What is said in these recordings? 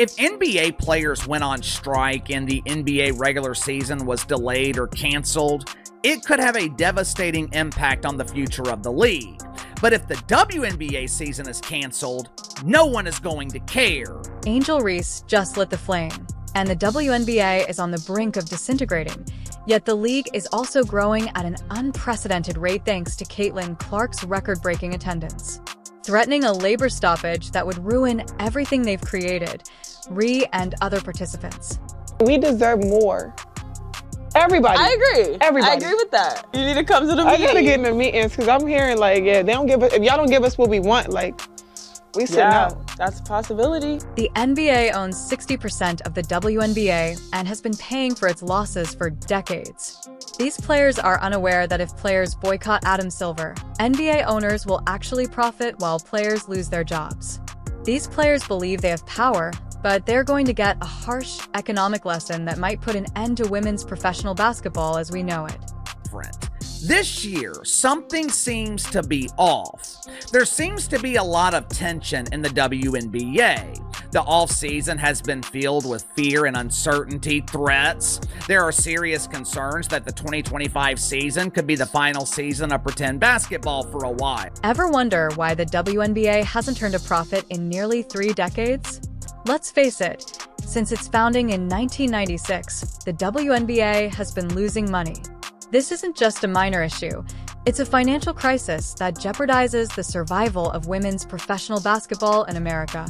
If NBA players went on strike and the NBA regular season was delayed or canceled, it could have a devastating impact on the future of the league. But if the WNBA season is canceled, no one is going to care. Angel Reese just lit the flame, and the WNBA is on the brink of disintegrating. Yet the league is also growing at an unprecedented rate thanks to Caitlin Clark's record-breaking attendance. Threatening a labor stoppage that would ruin everything they've created, Ree and other participants. We deserve more. Everybody. I agree. Everybody. I agree with that. You need to come to the I meeting. gotta get in the meetings because I'm hearing like, yeah, they don't give us, if y'all don't give us what we want, like, we sitting out. That's a possibility. The NBA owns 60% of the WNBA and has been paying for its losses for decades. These players are unaware that if players boycott Adam Silver, NBA owners will actually profit while players lose their jobs. These players believe they have power, but they're going to get a harsh economic lesson that might put an end to women's professional basketball as we know it. This year, something seems to be off. There seems to be a lot of tension in the WNBA. The offseason has been filled with fear and uncertainty, threats. There are serious concerns that the 2025 season could be the final season of pretend basketball for a while. Ever wonder why the WNBA hasn't turned a profit in nearly 3 decades? Let's face it, since its founding in 1996, the WNBA has been losing money. This isn't just a minor issue. It's a financial crisis that jeopardizes the survival of women's professional basketball in America.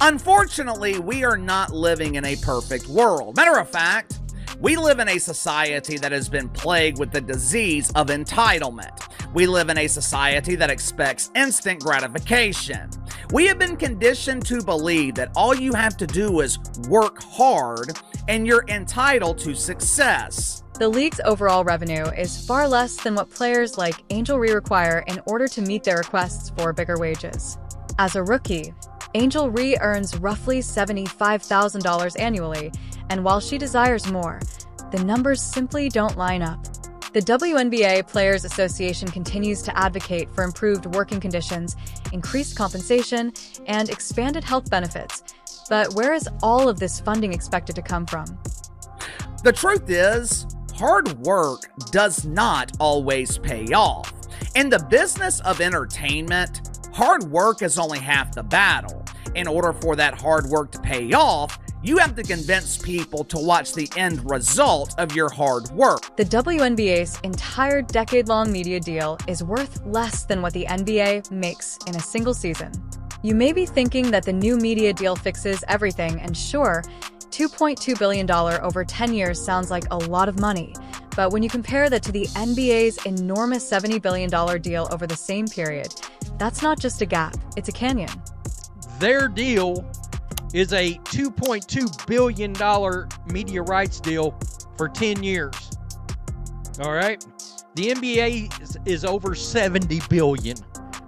Unfortunately, we are not living in a perfect world. Matter of fact, we live in a society that has been plagued with the disease of entitlement. We live in a society that expects instant gratification. We have been conditioned to believe that all you have to do is work hard and you're entitled to success. The league's overall revenue is far less than what players like Angel Ree require in order to meet their requests for bigger wages. As a rookie, Angel Ree earns roughly $75,000 annually, and while she desires more, the numbers simply don't line up. The WNBA Players Association continues to advocate for improved working conditions, increased compensation, and expanded health benefits. But where is all of this funding expected to come from? The truth is, hard work does not always pay off. In the business of entertainment, hard work is only half the battle. In order for that hard work to pay off, you have to convince people to watch the end result of your hard work. The WNBA's entire decade-long media deal is worth less than what the NBA makes in a single season. You may be thinking that the new media deal fixes everything, and sure, $2.2 billion over 10 years sounds like a lot of money, but when you compare that to the NBA's enormous $70 billion deal over the same period, that's not just a gap, it's a canyon. Their deal is a $2.2 billion media rights deal for 10 years. All right? The NBA is over $70 billion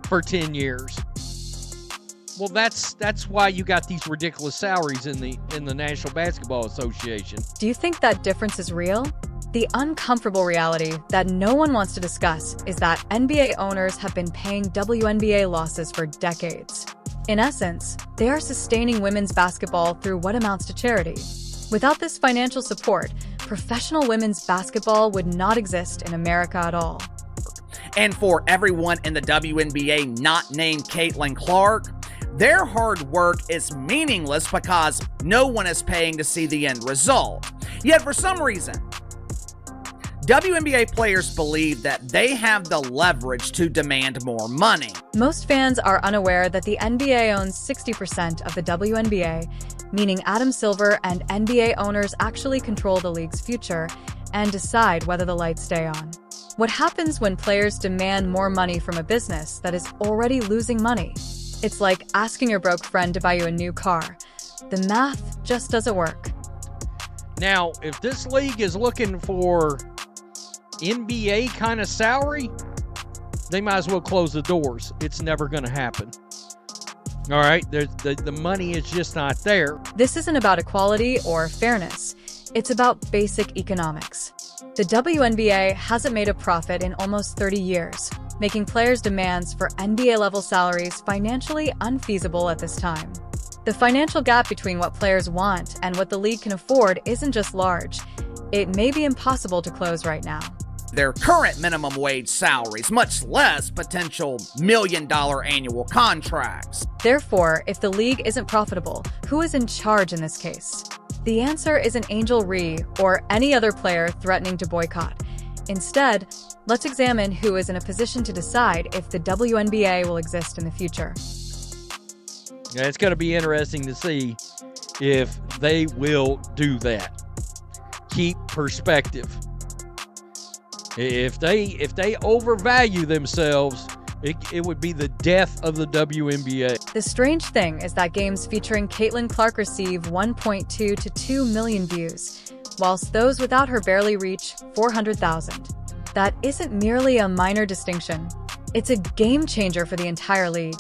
for 10 years. Well, that's why you got these ridiculous salaries in the National Basketball Association. Do you think that difference is real? The uncomfortable reality that no one wants to discuss is that NBA owners have been paying WNBA losses for decades. In essence, they are sustaining women's basketball through what amounts to charity. Without this financial support, professional women's basketball would not exist in America at all. And for everyone in the WNBA not named Caitlin Clark, their hard work is meaningless because no one is paying to see the end result. Yet for some reason, WNBA players believe that they have the leverage to demand more money. Most fans are unaware that the NBA owns 60% of the WNBA, meaning Adam Silver and NBA owners actually control the league's future and decide whether the lights stay on. What happens when players demand more money from a business that is already losing money? It's like asking your broke friend to buy you a new car. The math just doesn't work. Now, if this league is looking for NBA kind of salary, they might as well close the doors. It's never going to happen. All right? The money is just not there. This isn't about equality or fairness. It's about basic economics. The WNBA hasn't made a profit in almost 30 years, making players' demands for NBA-level salaries financially unfeasible at this time. The financial gap between what players want and what the league can afford isn't just large. It may be impossible to close right now. Their current minimum wage salaries, much less potential million-dollar annual contracts. Therefore, if the league isn't profitable, who is in charge in this case? The answer isn't Angel Reese or any other player threatening to boycott. Instead, let's examine who is in a position to decide if the WNBA will exist in the future. Yeah, it's going to be interesting to see if they will do that. Keep perspective. If they overvalue themselves, it would be the death of the WNBA. The strange thing is that games featuring Caitlin Clark receive 1.2 to 2 million views, whilst those without her barely reach 400,000. That isn't merely a minor distinction. It's a game changer for the entire league.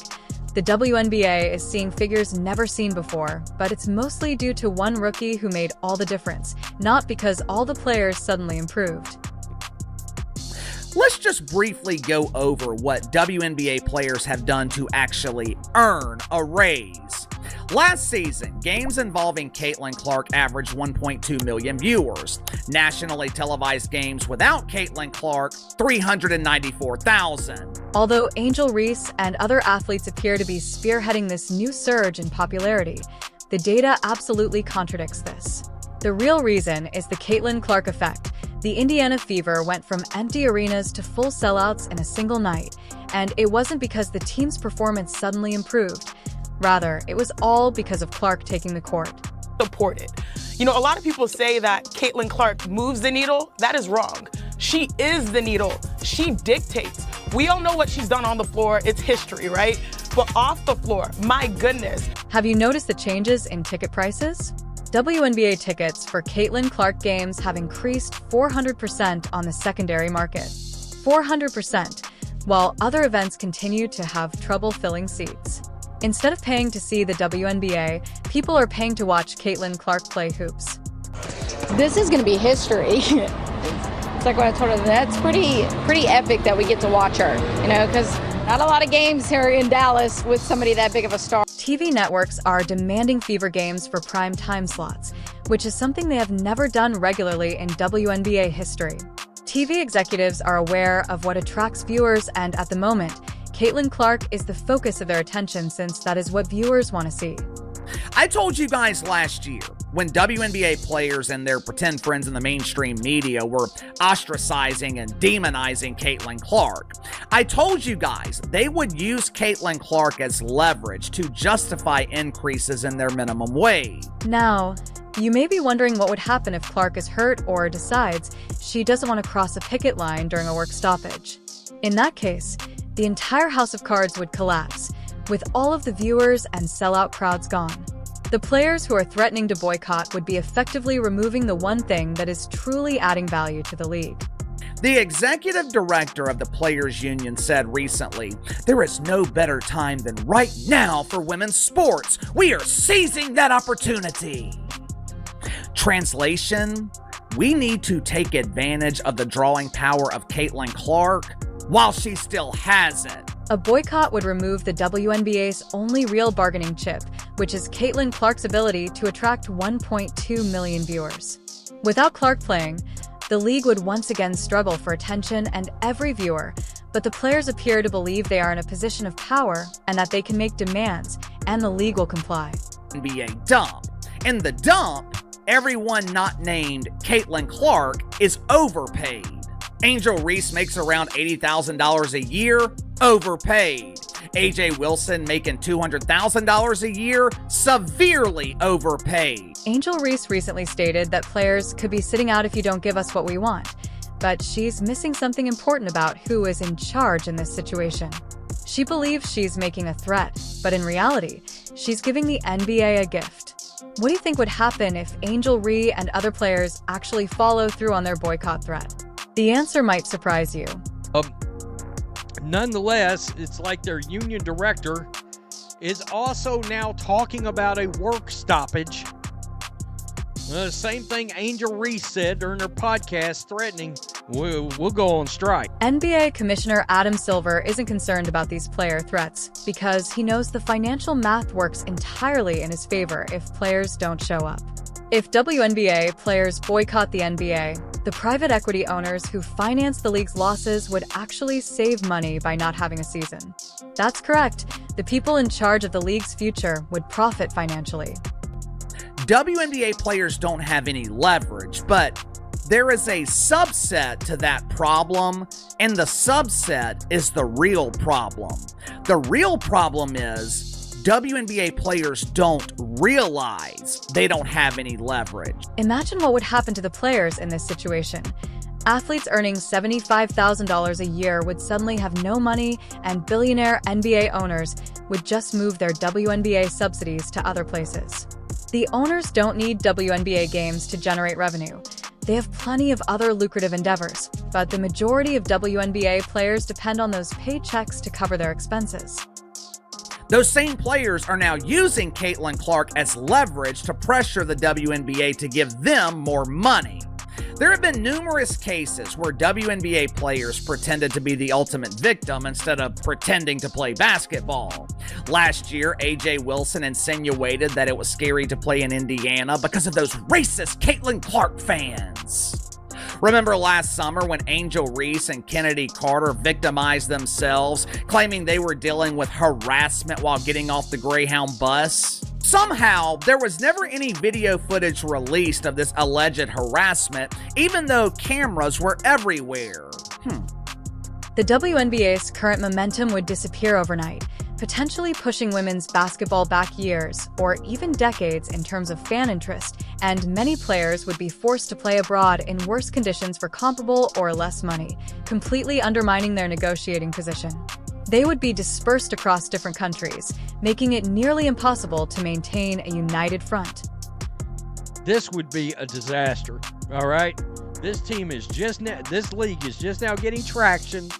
The WNBA is seeing figures never seen before, but it's mostly due to one rookie who made all the difference, not because all the players suddenly improved. Let's just briefly go over what WNBA players have done to actually earn a raise. Last season, games involving Caitlin Clark averaged 1.2 million viewers. Nationally televised games without Caitlin Clark, 394,000. Although Angel Reese and other athletes appear to be spearheading this new surge in popularity, the data absolutely contradicts this. The real reason is the Caitlin Clark effect. The Indiana Fever went from empty arenas to full sellouts in a single night, and it wasn't because the team's performance suddenly improved. Rather, it was all because of Clark taking the court. Supported. You know, a lot of people say that Caitlin Clark moves the needle. That is wrong. She is the needle. She dictates. We all know what she's done on the floor. It's history, right? But off the floor, my goodness. Have you noticed the changes in ticket prices? WNBA tickets for Caitlin Clark games have increased 400% on the secondary market. 400%, while other events continue to have trouble filling seats. Instead of paying to see the WNBA, people are paying to watch Caitlin Clark play hoops. This is going to be history. It's like what I told her. That's pretty epic that we get to watch her, you know, because not a lot of games here in Dallas with somebody that big of a star. TV networks are demanding Fever games for prime time slots, which is something they have never done regularly in WNBA history. TV executives are aware of what attracts viewers, and at the moment, Caitlin Clark is the focus of their attention since that is what viewers want to see. I told you guys last year, when WNBA players and their pretend friends in the mainstream media were ostracizing and demonizing Caitlin Clark, I told you guys they would use Caitlin Clark as leverage to justify increases in their minimum wage. Now, you may be wondering what would happen if Clark is hurt or decides she doesn't want to cross a picket line during a work stoppage. In that case, the entire house of cards would collapse, with all of the viewers and sellout crowds gone. The players who are threatening to boycott would be effectively removing the one thing that is truly adding value to the league. The executive director of the Players Union said recently, "There is no better time than right now for women's sports. We are seizing that opportunity." Translation, we need to take advantage of the drawing power of Caitlin Clark while she still has it. A boycott would remove the WNBA's only real bargaining chip, which is Caitlin Clark's ability to attract 1.2 million viewers. Without Clark playing, the league would once again struggle for attention and every viewer, but the players appear to believe they are in a position of power and that they can make demands, and the league will comply. NBA dump. In the dump, everyone not named Caitlin Clark is overpaid. Angel Reese makes around $80,000 a year, overpaid. AJ Wilson making $200,000 a year, severely overpaid. Angel Reese recently stated that players could be sitting out if you don't give us what we want, but she's missing something important about who is in charge in this situation. She believes she's making a threat, but in reality, she's giving the NBA a gift. What do you think would happen if Angel Reese and other players actually follow through on their boycott threat? The answer might surprise you. Nonetheless, it's like their union director is also now talking about a work stoppage Well, the same thing Angel Reese said during her podcast, threatening we'll go on strike. NBA Commissioner Adam Silver isn't concerned about these player threats because he knows the financial math works entirely in his favor if players don't show up. If WNBA players boycott the NBA, the private equity owners who finance the league's losses would actually save money by not having a season. That's correct. The people in charge of the league's future would profit financially. WNBA players don't have any leverage, but there is a subset to that problem, and the subset is the real problem. The real problem is WNBA players don't realize they don't have any leverage. Imagine what would happen to the players in this situation. Athletes earning $75,000 a year would suddenly have no money, and billionaire NBA owners would just move their WNBA subsidies to other places. The owners don't need WNBA games to generate revenue. They have plenty of other lucrative endeavors, but the majority of WNBA players depend on those paychecks to cover their expenses. Those same players are now using Caitlin Clark as leverage to pressure the WNBA to give them more money. There have been numerous cases where WNBA players pretended to be the ultimate victim instead of pretending to play basketball. Last year, AJ Wilson insinuated that it was scary to play in Indiana because of those racist Caitlin Clark fans. Remember last summer when Angel Reese and Kennedy Carter victimized themselves, claiming they were dealing with harassment while getting off the Greyhound bus? Somehow, there was never any video footage released of this alleged harassment, even though cameras were everywhere. The WNBA's current momentum would disappear overnight, potentially pushing women's basketball back years or even decades in terms of fan interest, and many players would be forced to play abroad in worse conditions for comparable or less money, completely undermining their negotiating position. They would be dispersed across different countries, making it nearly impossible to maintain a united front. This would be a disaster, all right? This league is just now getting traction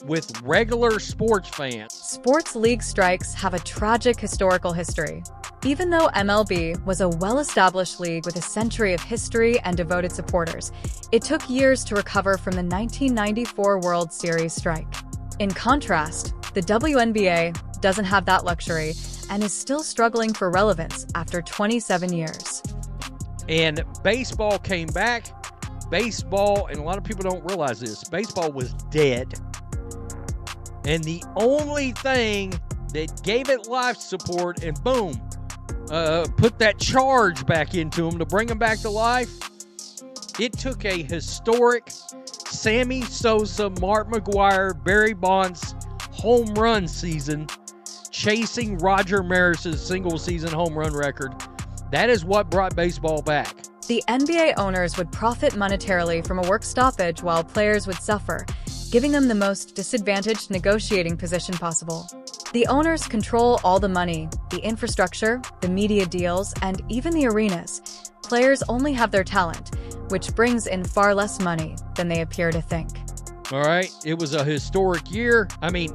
with regular sports fans. Sports league strikes have a tragic historical history. Even though MLB was a well-established league with a century of history and devoted supporters, it took years to recover from the 1994 World Series strike. In contrast, the WNBA doesn't have that luxury and is still struggling for relevance after 27 years. And baseball came back. Baseball, and a lot of people don't realize this, baseball was dead. And the only thing that gave it life support and boom, put that charge back into them to bring them back to life, it took a historic Sammy Sosa, Mark McGwire, Barry Bonds home run season, chasing Roger Maris's single-season home run record. That is what brought baseball back. The NBA owners would profit monetarily from a work stoppage while players would suffer, giving them the most disadvantaged negotiating position possible. The owners control all the money, the infrastructure, the media deals, and even the arenas. Players only have their talent, which brings in far less money than they appear to think. All right, it was a historic year.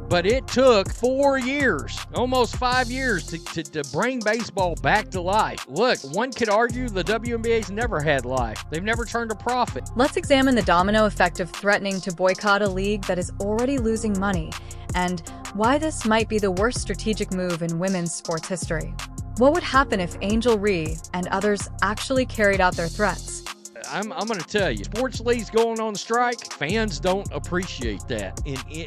But it took 4 years, almost 5 years to bring baseball back to life. Look, one could argue the WNBA's never had life. They've never turned a profit. Let's examine the domino effect of threatening to boycott a league that is already losing money, and why this might be the worst strategic move in women's sports history. What would happen if Angel Reese and others actually carried out their threats? I'm going to tell you, sports leagues going on strike, fans don't appreciate that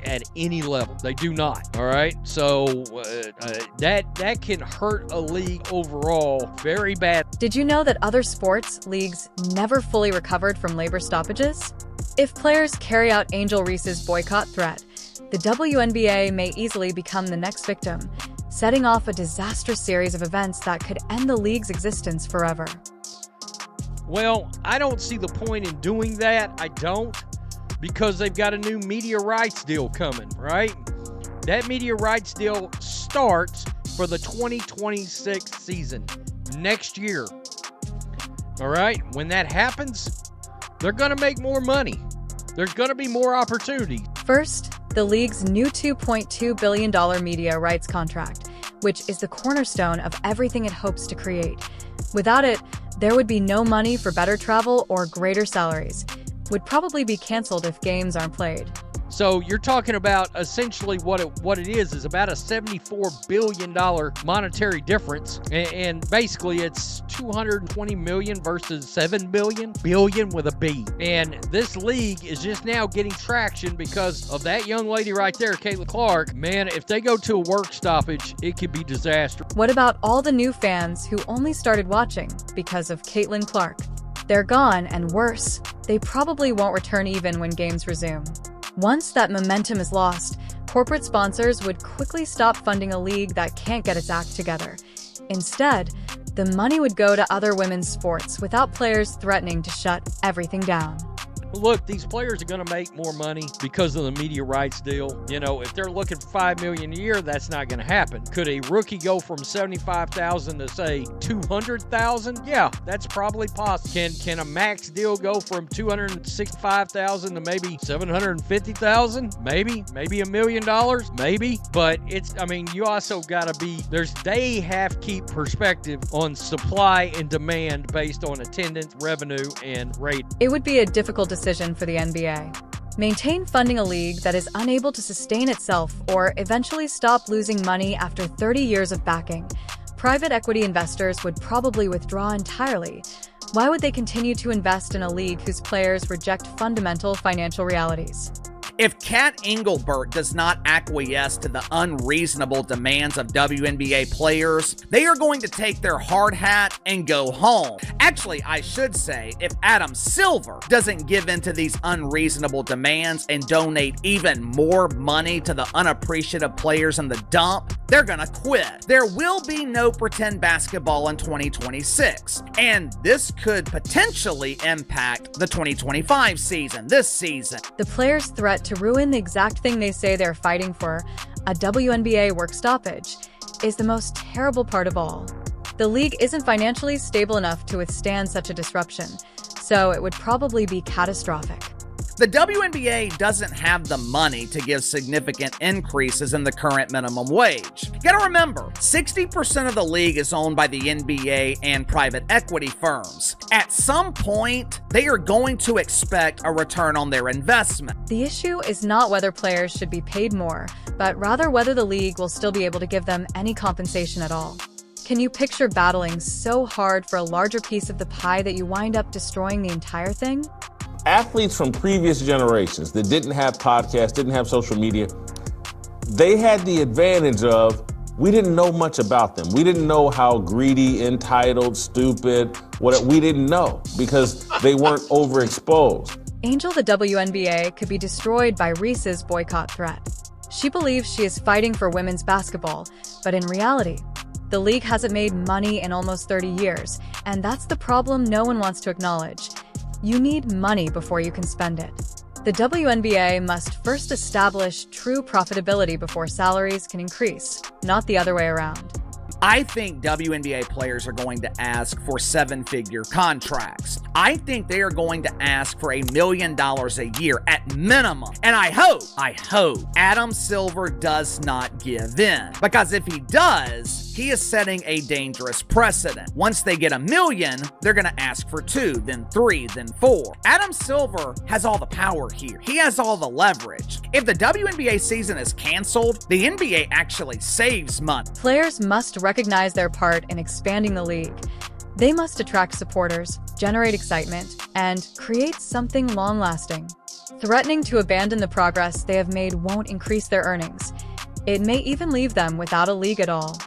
at any level. They do not, all right? So that can hurt a league overall very bad. Did you know that other sports leagues never fully recovered from labor stoppages? If players carry out Angel Reese's boycott threat, the WNBA may easily become the next victim, setting off a disastrous series of events that could end the league's existence forever. Well, I don't see the point in doing that. I don't, because they've got a new media rights deal coming, right? That media rights deal starts for the 2026 season, next year. All right? When that happens, they're going to make more money. There's going to be more opportunity. First, the league's new $2.2 billion media rights contract, which is the cornerstone of everything it hopes to create. Without it, There would be no money for better travel or greater salaries. Would probably be canceled if games aren't played. So you're talking about essentially what it is about a $74 billion monetary difference, and basically it's 220 million versus 7 billion with a B. And this league is just now getting traction because of that young lady right there, Caitlin Clark. Man, if they go to a work stoppage, it could be disaster. What about all the new fans who only started watching because of Caitlin Clark? They're gone, and worse, they probably won't return even when games resume. Once that momentum is lost, corporate sponsors would quickly stop funding a league that can't get its act together. Instead, the money would go to other women's sports without players threatening to shut everything down. Look, these players are going to make more money because of the media rights deal. You know, if they're looking for $5 million a year, that's not going to happen. Could a rookie go from $75,000 to say $200,000? Yeah, that's probably possible. Can a max deal go from $265,000 to maybe $750,000? Maybe $1 million? Maybe. But you also got to be, they have to keep perspective on supply and demand based on attendance, revenue, and rate. It would be a difficult decision for the NBA. Maintain funding a league that is unable to sustain itself or eventually stop losing money after 30 years of backing. Private equity investors would probably withdraw entirely. Why would they continue to invest in a league whose players reject fundamental financial realities? If Kat Engelbert does not acquiesce to the unreasonable demands of WNBA players, they are going to take their hard hat and go home. Actually, I should say, if Adam Silver doesn't give in to these unreasonable demands and donate even more money to the unappreciative players in the dump, they're gonna quit. There will be no pretend basketball in 2026, and this could potentially impact the 2025 season, this season. The players' threat to ruin the exact thing they say they're fighting for, a WNBA work stoppage, is the most terrible part of all. The league isn't financially stable enough to withstand such a disruption, so it would probably be catastrophic. The WNBA doesn't have the money to give significant increases in the current minimum wage. You gotta remember, 60% of the league is owned by the NBA and private equity firms. At some point, they are going to expect a return on their investment. The issue is not whether players should be paid more, but rather whether the league will still be able to give them any compensation at all. Can you picture battling so hard for a larger piece of the pie that you wind up destroying the entire thing? Athletes from previous generations that didn't have podcasts, didn't have social media, they had the advantage of, we didn't know much about them. We didn't know how greedy, entitled, stupid, we didn't know because they weren't overexposed. Angel, the WNBA could be destroyed by Reese's boycott threat. She believes she is fighting for women's basketball, but in reality, the league hasn't made money in almost 30 years, and that's the problem no one wants to acknowledge. You need money before you can spend it. The WNBA must first establish true profitability before salaries can increase, not the other way around. I think WNBA players are going to ask for 7-figure contracts. I think they are going to ask for $1 million a year at minimum. And I hope Adam Silver does not give in. Because if he does, he is setting a dangerous precedent. Once they get $1 million, they're going to ask for 2, then 3, then 4. Adam Silver has all the power here. He has all the leverage. If the WNBA season is canceled, the NBA actually saves money. Players must recognize their part in expanding the league. They must attract supporters, generate excitement, and create something long-lasting. Threatening to abandon the progress they have made won't increase their earnings. It may even leave them without a league at all.